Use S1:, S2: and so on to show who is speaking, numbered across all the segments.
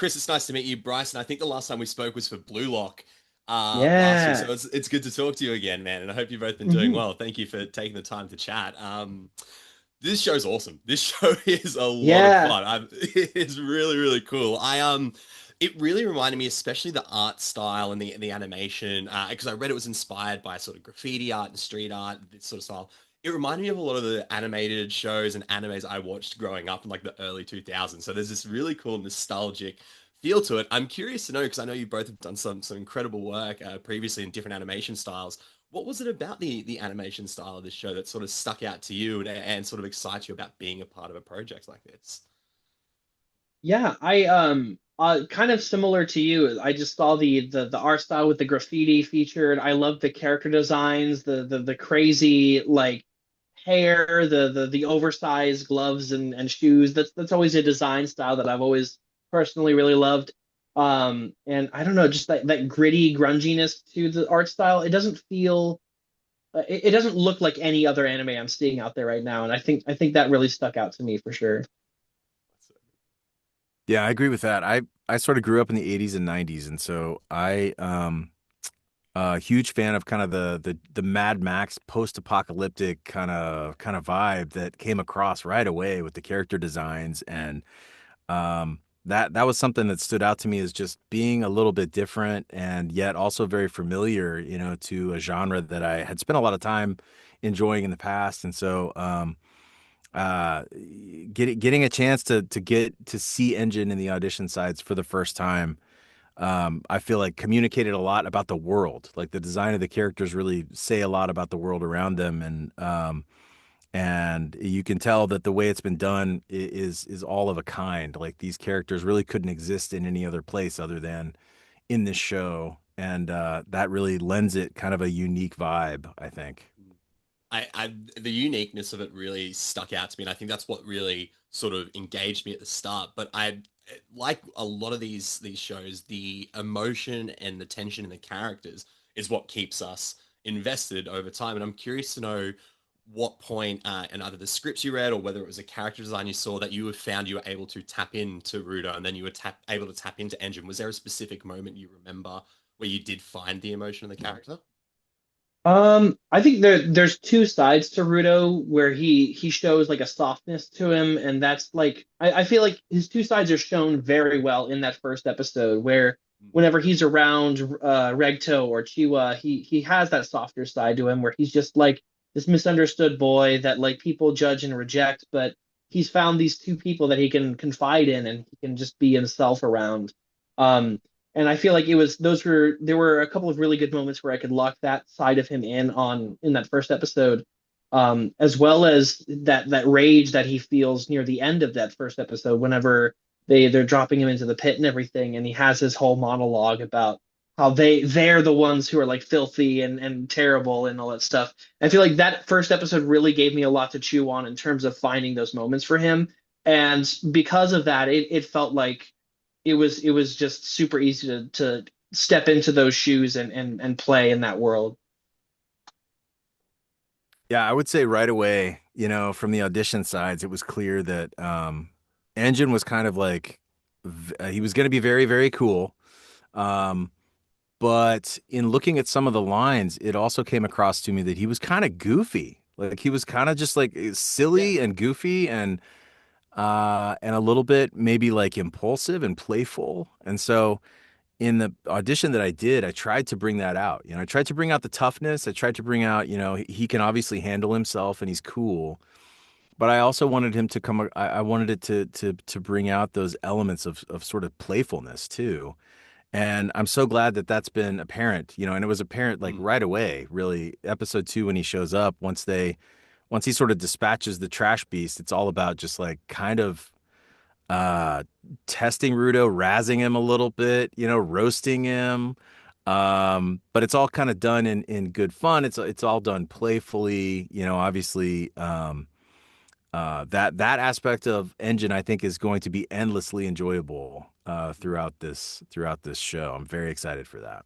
S1: Chris, it's nice to meet you. Bryson, I think the last time we spoke was for Blue Lock last week.
S2: Yeah.
S1: So it's good to talk to you again, man. And I hope you've both been doing
S2: Hmm.
S1: well. Thank you for taking the time to chat. This show's awesome. This show is a lot of
S2: Yeah.
S1: fun. It's really, really cool. It really reminded me, especially the art style and the animation, because I read it was inspired by sort of graffiti art and street art, this sort of style. It reminded me of a lot of the animated shows and animes I watched growing up in like the early 2000s. So there's this really cool nostalgic feel to it. I'm curious to know because I know you both have done some incredible work previously in different animation styles. What was it about the animation style of this show that sort of stuck out to you and sort of excites you about being a part of a project like this?
S2: Yeah, I kind of similar to you. I just saw the art style with the graffiti featured. I love the character designs, the crazy like hair, the oversized gloves and shoes. That's always a design style that I've always personally really loved. And I don't know, just that gritty grunginess to the art style. It doesn't feel it doesn't look like any other anime I'm seeing out there right now, and I think that really stuck out to me for sure.
S3: Yeah, I agree with that. I sort of grew up in the 80s and 90s, and so I a huge fan of kind of the Mad Max post-apocalyptic kind of vibe that came across right away with the character designs and that was something that stood out to me as just being a little bit different and yet also very familiar, to a genre that I had spent a lot of time enjoying in the past. And so uh getting a chance to get to see Engine in the audition sides for the first time, I feel like communicated a lot about the world. Like the design of the characters really say a lot about the world around them, and you can tell that the way it's been done is all of a kind. Like these characters really couldn't exist in any other place other than in this show, and that really lends it kind of a unique vibe, I think.
S1: The uniqueness of it really stuck out to me, and I think that's what really sort of engaged me at the start. But I like a lot of these shows, the emotion and the tension in the characters is what keeps us invested over time. And I'm curious to know what point in either the scripts you read or whether it was a character design you saw that you have found you were able to tap into Rudo and then you were able to tap into Engine. Was there a specific moment you remember where you did find the emotion of the character?
S2: I think there's two sides to Rudo where he shows like a softness to him, and that's like I feel like his two sides are shown very well in that first episode where whenever he's around Regto or Chiwa, he has that softer side to him where he's just like this misunderstood boy that like people judge and reject, but he's found these two people that he can confide in and he can just be himself around. Um, and I feel like it was those were there were a couple of really good moments where I could lock that side of him in that first episode, as well as that rage that he feels near the end of that first episode whenever they're dropping him into the pit and everything, and he has his whole monologue about how they're the ones who are like filthy and terrible and all that stuff. I feel like that first episode really gave me a lot to chew on in terms of finding those moments for him, and because of that, it felt like it was just super easy to step into those shoes and play in that world.
S3: Yeah, I would say right away, from the audition sides, it was clear that Engine was kind of like he was going to be very, very cool. Um, but in looking at some of the lines, it also came across to me that he was kind of goofy. Like he was kind of just like
S1: Yeah.
S3: silly and goofy and a little bit maybe like impulsive and playful. And so in the audition that I did, I tried to bring that out. I tried to bring out the toughness. I tried to bring out, he can obviously handle himself and he's cool. But I also wanted him to come. I wanted it to bring out those elements of sort of playfulness too. And I'm so glad that that's been apparent. And it was apparent like
S1: Mm.
S3: right away, really. Episode 2 when he shows up, once he sort of dispatches the trash beast, it's all about just like kind of uh testing Rudo, razzing him a little bit, roasting him. But it's all kind of done in good fun. It's all done playfully, obviously. That aspect of Engine I think is going to be endlessly enjoyable throughout this show. I'm very excited for that.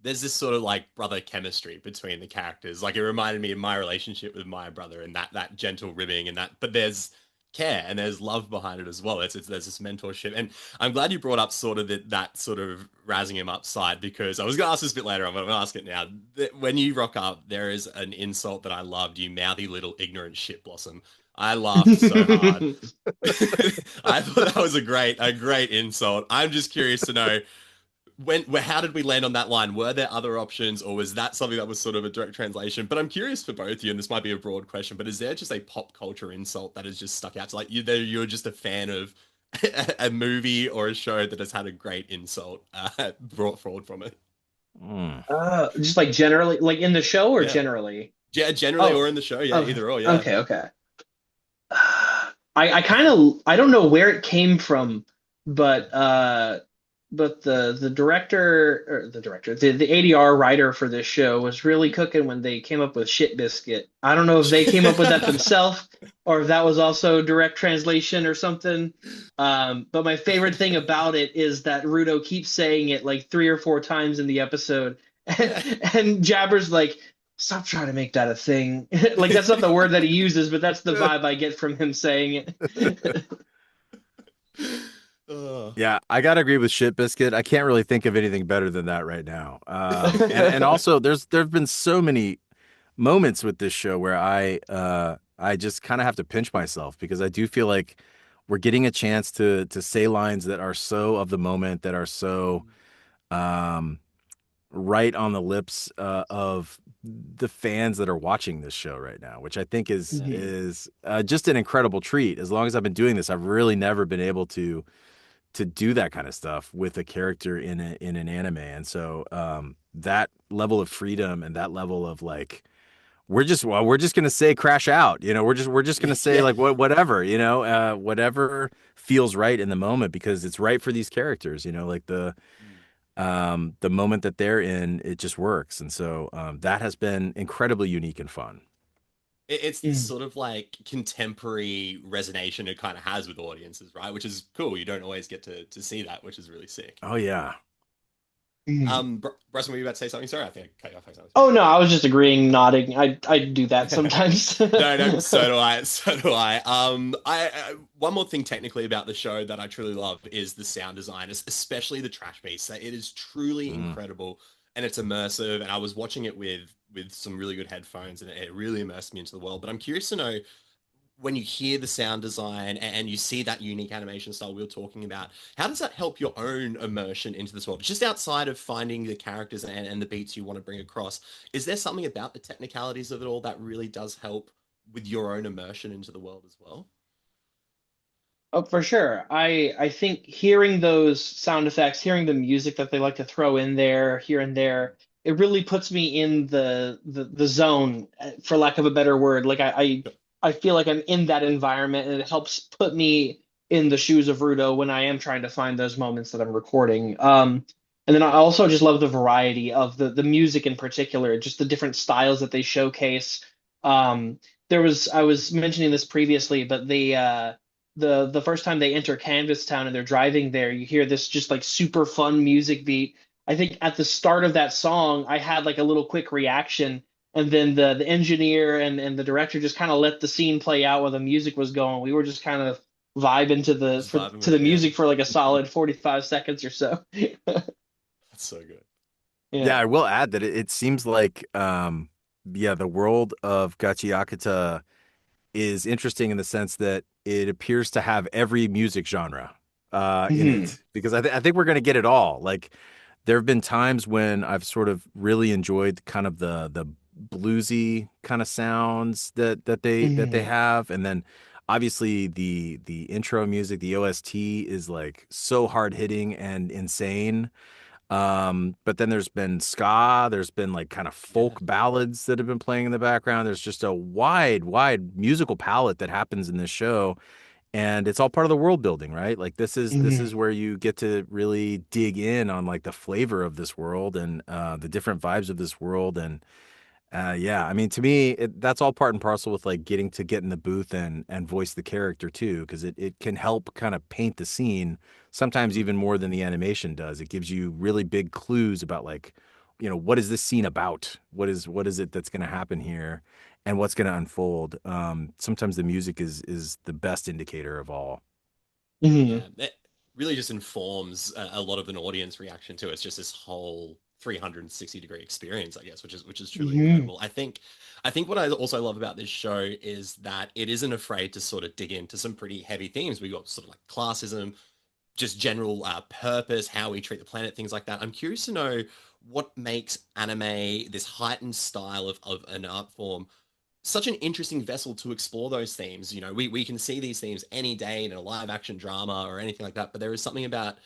S1: There's this sort of like brother chemistry between the characters. Like it reminded me of my relationship with my brother and that gentle ribbing and that. But there's care and there's love behind it as well. It's there's this mentorship, and I'm glad you brought up sort of that sort of razzing him up side because I was going to ask this a bit later on, but I'm going to ask it now. When you rock up, there is an insult that I loved. You mouthy little ignorant shit blossom. I laughed so hard. I thought that was a great insult. I'm just curious to know how did we land on that line? Were there other options, or was that something that was sort of a direct translation? But I'm curious for both of you, and this might be a broad question, but is there just a pop culture insult that has just stuck out to like you're just a fan of a movie or a show that has had a great insult brought forward from it?
S3: Mm.
S2: Just like generally, like in the show or
S1: Yeah,
S2: generally?
S1: yeah, generally
S2: Oh,
S1: or in the show, yeah,
S2: okay,
S1: either or, yeah.
S2: okay, okay. I kind of I don't know where it came from, but the director or the ADR writer for this show was really cooking when they came up with Shit Biscuit. I don't know if they came up with that themselves or if that was also direct translation or something. But my favorite thing about it is that Rudo keeps saying it like 3 or 4 times in the episode,
S1: Yeah.
S2: and Jabber's like, "Stop trying to make that a thing." Like that's not the word that he uses, but that's the vibe I get from him saying it.
S1: Oh.
S3: Yeah, I gotta agree with Shit Biscuit. I can't really think of anything better than that right now. And also there've been so many moments with this show where I just kind of have to pinch myself because I do feel like we're getting a chance to say lines that are so of the moment, that are so um right on the lips of the fans that are watching this show right now, which I think is
S1: Yeah.
S2: Mhm.
S3: is just an incredible treat. As long as I've been doing this, I've really never been able to do that kind of stuff with a character in an anime. And so that level of freedom and that level of like we're just gonna say crash out, you know, we're just gonna say
S1: Yeah.
S3: like whatever, you know, whatever feels right in the moment because it's right for these characters, you know, like the moment that they're in, it just works. And so that has been incredibly unique and fun.
S1: It's this
S2: Mhm.
S1: sort of like contemporary resonation it kind of has with audiences, right? Which is cool. You don't always get to see that, which is really sick.
S3: Oh yeah.
S2: Mhm.
S1: Bryson, were you about to say something? Sorry, I think I cut you off
S2: Oh no, I was just agreeing, nodding. I do that
S1: accidentally.
S2: sometimes.
S1: No, no, so do I. So do I. One more thing technically about the show that I truly love is the sound design, especially the trash piece. It is truly
S3: Mm.
S1: incredible and it's immersive. And I was watching it with some really good headphones, and it really immersed me into the world. But I'm curious to know when you hear the sound design and you see that unique animation style we were talking about, how does that help your own immersion into this world? Just outside of finding the characters and the beats you want to bring across, is there something about the technicalities of it all that really does help with your own immersion into the world as well?
S2: Oh, for sure. I think hearing those sound effects, hearing the music that they like to throw in there, here and there, it really puts me in the zone, for lack of a better word. Like I feel like I'm in that environment, and it helps put me in the shoes of Rudo when I am trying to find those moments that I'm recording. And then I also just love the variety of the music in particular, just the different styles that they showcase. I was mentioning this previously, but the first time they enter Canvas Town and they're driving there, you hear this just like super fun music beat. I think at the start of that song, I had like a little quick reaction, and then the engineer and the director just kind of let the scene play out while the music was going. We were just kind of vibing
S1: Just vibing
S2: to
S1: with
S2: the
S1: it, yeah.
S2: music for like a solid 45 seconds or so.
S1: That's so good.
S3: Yeah,
S2: Yeah.
S3: I will add that it seems like yeah, the world of Gachiakuta is interesting in the sense that it appears to have every music genre in
S2: Hmm.
S3: it because I think we're going to get it all. Like there have been times when I've sort of really enjoyed kind of the bluesy kind of sounds that they
S2: Hmm.
S3: have, and then obviously the intro music, the OST is like so hard hitting and insane. But then there's been ska, there's been like kind of
S1: Yeah.
S3: folk ballads that have been playing in the background. There's just a wide musical palette that happens in this show, and it's all part of the world building, right? Like this is
S2: Hmm.
S3: where you get to really dig in on like the flavor of this world and the different vibes of this world. And yeah, I mean, to me, that's all part and parcel with like getting to get in the booth and voice the character too, because it can help kind of paint the scene sometimes
S1: Mm.
S3: even more than the animation does. It gives you really big clues about like what is this scene about? What is it that's going to happen here, and what's going to unfold? Sometimes the music is the best indicator of all.
S2: Mhm.
S1: Yeah, it really just informs a lot of an audience reaction to it. It's just this whole 360-degree experience, I guess, which is truly
S2: Mhm.
S1: incredible. I think what I also love about this show is that it isn't afraid to sort of dig into some pretty heavy themes. We got sort of like classism, just general purpose, how we treat the planet, things like that. I'm curious to know what makes anime this heightened style of an art form such an interesting vessel to explore those themes. We can see these themes any day in a live action drama or anything like that, but there is something about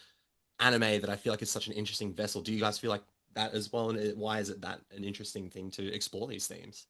S1: anime that I feel like is such an interesting vessel. Do you guys feel like that as well? And why is it that an interesting thing to explore these themes?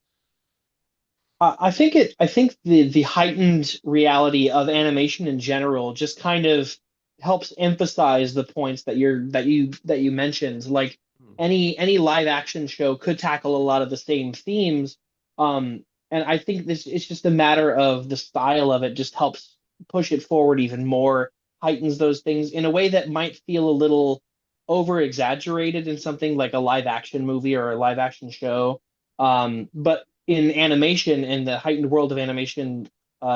S2: I think the heightened reality of animation in general just kind of helps emphasize the points that you mentioned. Like
S1: Hmm.
S2: any live action show could tackle a lot of the same themes. And I think this it's just a matter of the style of it just helps push it forward even more, heightens those things in a way that might feel a little over exaggerated in something like a live action movie or a live action show. But in animation and the heightened world of animation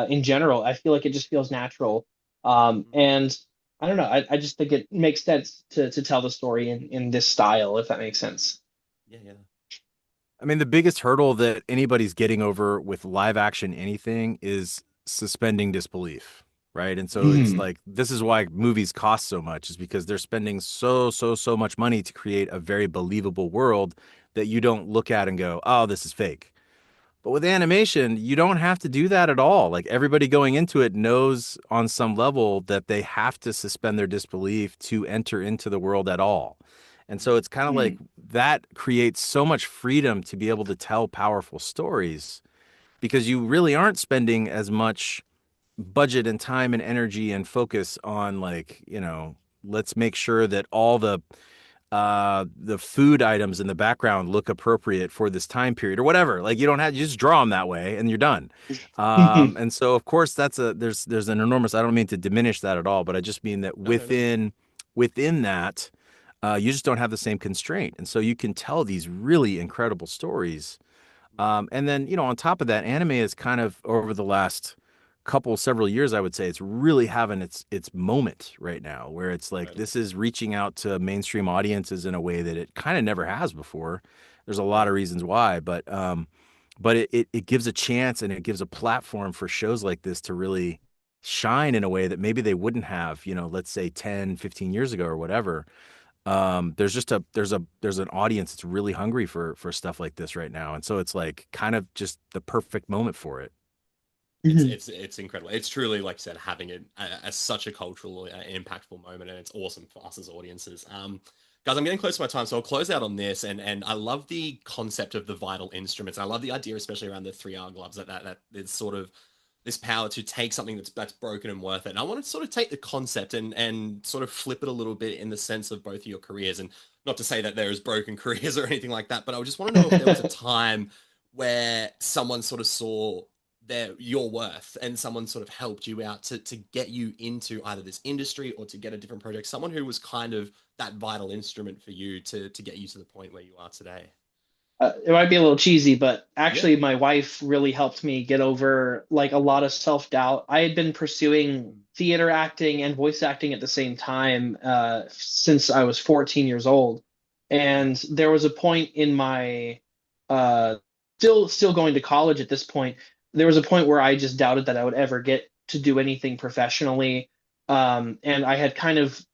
S2: in general, I feel like it just feels natural.
S1: Hmm.
S2: And I don't know, I just think it makes sense to tell the story in this style, if that makes sense.
S1: Yeah, yeah.
S3: I mean, the biggest hurdle that anybody's getting over with live action anything is suspending disbelief, right? And so it's
S2: Mhm.
S3: like this is why movies cost so much, is because they're spending so much money to create a very believable world that you don't look at and go, "Oh, this is fake." But with animation, you don't have to do that at all. Like everybody going into it knows on some level that they have to suspend their disbelief to enter into the world at all. And so it's kind of like
S2: Mhm.
S3: that creates so much freedom to be able to tell powerful stories because you really aren't spending as much budget and time and energy and focus on like, let's make sure that all the food items in the background look appropriate for this time period or whatever. Like you just draw them that way and you're done.
S2: Mhm.
S3: And so of course there's an enormous, I don't mean to diminish that at all, but I just mean that
S1: No, no, no.
S3: within that, you just don't have the same constraint. And so you can tell these really incredible stories. And then, on top of that, anime is kind of over the last several years, I would say it's really having its moment right now, where it's like
S1: Totally.
S3: this is reaching out to mainstream audiences in a way that it kind of never has before. There's a lot
S1: Yeah.
S3: of reasons why, but it gives a chance and it gives a platform for shows like this to really shine in a way that maybe they wouldn't have, let's say 10, 15 years ago or whatever. There's an audience that's really hungry for stuff like this right now, and so it's like kind of just the perfect moment for it.
S1: it's
S2: Mhm.
S1: it's it's incredible. It's truly, like I said, having such a cultural impactful moment, and it's awesome for us as audiences. Guys, I'm getting close to my time, so I'll close out on this. And I love the concept of the vital instruments. I love the idea, especially around the 3R gloves, that is sort of this power to take something that's broken and worth it. And I want to sort of take the concept and sort of flip it a little bit in the sense of both of your careers. And not to say that there is broken careers or anything like that, but I just want to know if there was a time where someone sort of saw your worth and someone sort of helped you out to get you into either this industry or to get a different project, someone who was kind of that vital instrument for you to get you to the point where you are today.
S2: It might be a little cheesy, but
S1: Yeah.
S2: actually, my wife really helped me get over like a lot of self-doubt. I had been pursuing theater acting and voice acting at the same time since I was 14 years old,
S1: Yeah.
S2: and there was a point in my uh, still going to college at this point. There was a point where I just doubted that I would ever get to do anything professionally, and I had kind of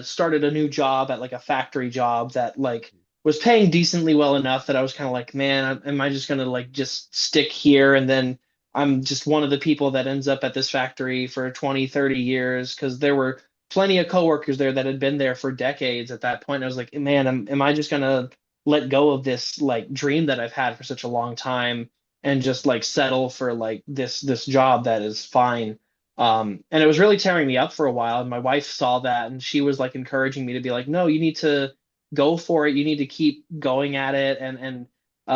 S2: started a new job at like a factory job that like was paying decently well enough that I was kind of like, man, am I just gonna like just stick here and then I'm just one of the people that ends up at this factory for 20, 30 years because there were plenty of coworkers there that had been there for decades at that point. I was like, man, am I just gonna let go of this like dream that I've had for such a long time and just like settle for like this job that is fine. And it was really tearing me up for a while. And my wife saw that and she was like encouraging me to be like, no, you need to go for it. You need to keep going at it. And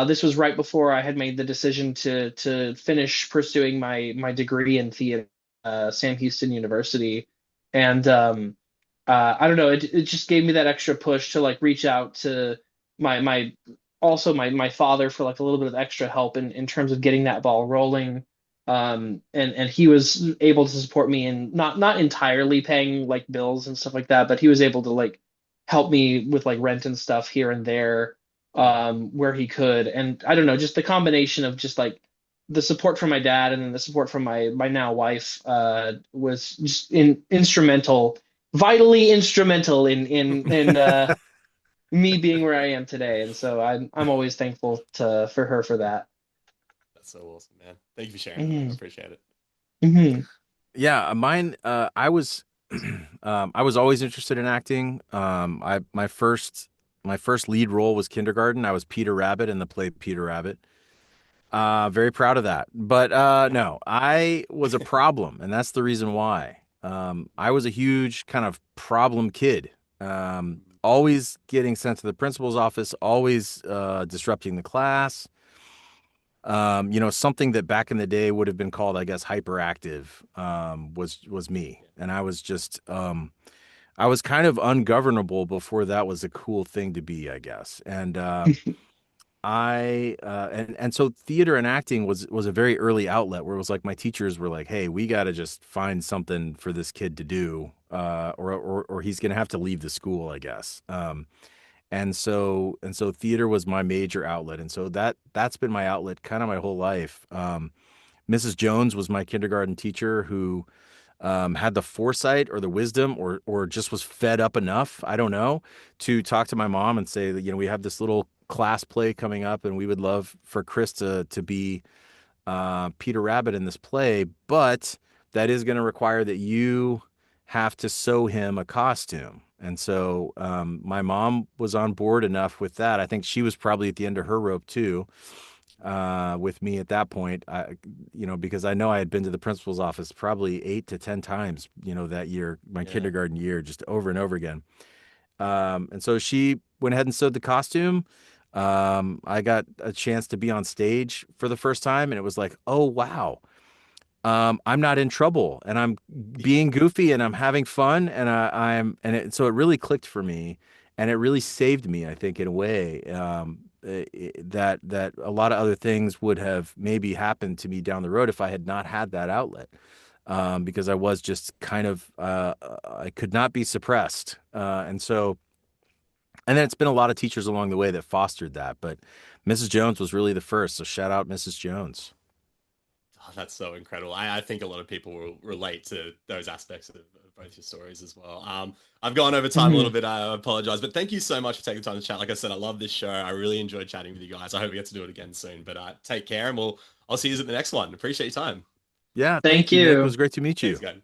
S2: this was right before I had made the decision to finish pursuing my degree in theater, Sam Houston University. And I don't know, it just gave me that extra push to like reach out to my also my father for like a little bit of extra help in terms of getting that ball rolling. And he was able to support me in not entirely paying like bills and stuff like that, but he was able to like help me with like rent and stuff here and there
S1: Mm.
S2: where he could. And I don't know, just the combination of just like the support from my dad and then the support from my now wife was just instrumental, vitally instrumental in me being where I am today. And so I'm always thankful to for her for that.
S1: That's so awesome, man. Thank you for sharing that, man. I
S2: Hmm.
S1: appreciate it.
S2: Hmm.
S3: Yeah, mine. I was, I was always interested in acting. My first lead role was kindergarten. I was Peter Rabbit in the play Peter Rabbit. Very proud of that. But no, I was a problem, and that's the reason why. I was a huge kind of problem kid. Always getting sent to the principal's office, always disrupting the class. Something that back in the day would have been called, I guess, hyperactive, was me, and I was kind of ungovernable before that was a cool thing to be, I guess, and so theater and acting was a very early outlet where it was like my teachers were like, "Hey, we got to just find something for this kid to do, or he's gonna have to leave the school, I guess." And so theater was my major outlet, and so that's been my outlet kind of my whole life. Mrs. Jones was my kindergarten teacher who had the foresight or the wisdom or just was fed up enough, I don't know, to talk to my mom and say that, we have this little class play coming up and we would love for Chris to be Peter Rabbit in this play, but that is going to require that you have to sew him a costume. And so my mom was on board enough with that. I think she was probably at the end of her rope too, with me at that point. Because I know I had been to the principal's office probably 8 to 10 times, that year, my
S1: Yeah.
S3: kindergarten year, just over and over again. And so she went ahead and sewed the costume. I got a chance to be on stage for the first time, and it was like, oh wow, I'm not in trouble, and I'm being goofy, and I'm having fun, and so it really clicked for me, and it really saved me, I think, in a way, that a lot of other things would have maybe happened to me down the road if I had not had that outlet. Because I was just kind of I could not be suppressed, and then it's been a lot of teachers along the way that fostered that, but Mrs. Jones was really the first. So shout out Mrs. Jones.
S1: Oh, that's so incredible. I think a lot of people will relate to those aspects of both your stories as well. I've gone over time a little
S2: Hmm.
S1: bit. I apologize, but thank you so much for taking the time to chat. Like I said, I love this show. I really enjoyed chatting with you guys. I hope we get to do it again soon. But take care, and I'll see you at the next one. Appreciate your time.
S3: Yeah,
S2: Thank
S3: thank you, Nick. It
S2: you.
S3: was great to meet
S1: Thanks,
S3: you.
S1: guys.